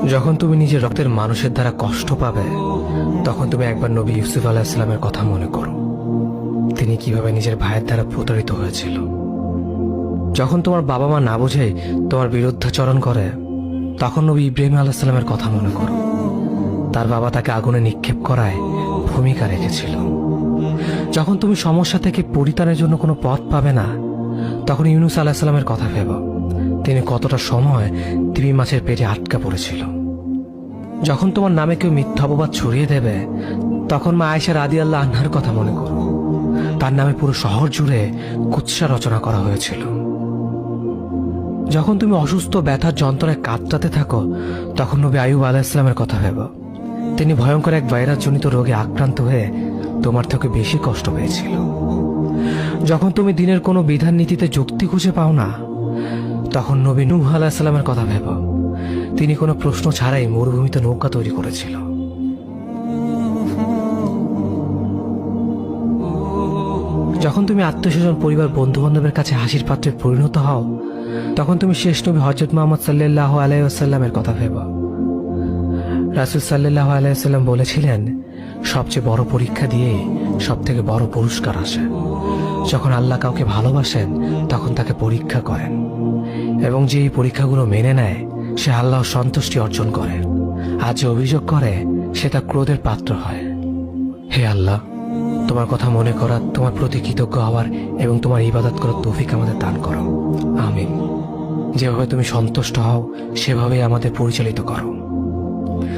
যখন তুমি নিজের রক্তের মানুষের দ্বারা কষ্ট পাবে, তখন তুমি একবার নবী ইউসুফ আলাইহিস সালামের কথা মনে করো। তিনি কিভাবে নিজের ভাইয়ের দ্বারা প্রতারিত হয়েছিল। যখন তোমার বাবা মা না বুঝেই তোমার বিরুদ্ধাচরণ করে, তখন নবী ইব্রাহিম আলাইহিস সালামের কথা মনে করো। তার বাবা তাকে আগুনে নিক্ষেপ করায় ভূমিকা রেখেছিল। যখন তুমি সমস্যা থেকে পরিত্রাণের জন্য কোনো পথ পাবে না, তখন ইউনুস আলাইহিস সালামের কথা ভেবো। তিনি কতটা সময় তিমি মাছের পেটে আটকা পড়েছিল। যখন তোমার নামে কেউ মিথ্যা অপবাদ ছড়িয়ে দেবে, তখন মা আয়েশা রাদিয়াল্লাহু আনহার কথা মনে করো। তার নামে পুরো শহর জুড়ে কুৎসা রচনা করা হয়েছিল। যখন তুমি অসুস্থ ব্যথার যন্ত্রণায় কাতরাতে থাকো, তখন নবী আইয়ুব আলাইহিস সালামের কথা ভেবো। তিনি ভয়ঙ্কর এক ভাইরাসজনিত রোগে আক্রান্ত হয়ে তোমার থেকে বেশি কষ্ট পেয়েছিল। যখন তুমি দিনের কোনো বিধান নীতিতে যুক্তি খুঁজে পাও না, তখন নবী নূহ আলাইহিস সালামের কথা ভেবো। তিনি কোনো প্রশ্ন ছাড়াই মরুভূমিতে নৌকা তৈরি করেছিল। যখন তুমি আত্মীয়স্বজন, পরিবার, বন্ধু বান্ধবের কাছে হাসির পাত্রে পরিণত হও, তখন তুমি শেষ নবী হযরত মুহাম্মদ সাল্লাল্লাহু আলাইহি ওয়াসাল্লামের কথা ভেবো। রাসূল সাল্লাল্লাহু আলাইহি ওয়াসাল্লাম বলেছিলেন, সবচেয়ে বড় পরীক্ষা দিয়েই সব থেকে বড় পুরস্কার আসে। যখন আল্লাহ কাউকে ভালোবাসেন, তখন তাকে পরীক্ষা করেন, এবং যে এই পরীক্ষাগুলো মেনে নেয়, সে আল্লাহর সন্তুষ্টি অর্জন করে। আর যে অভিযোগ করে, সে তার ক্রোধের পাত্র হয়। হে আল্লাহ, তোমার কথা মনে করা, তোমার প্রতি কৃতজ্ঞ হওয়ার এবং তোমার ইবাদত করার তৌফিক আমাদের দান করো। আমিন। যেভাবে তুমি সন্তুষ্ট হও, সেভাবেই আমাদের পরিচালিত করো।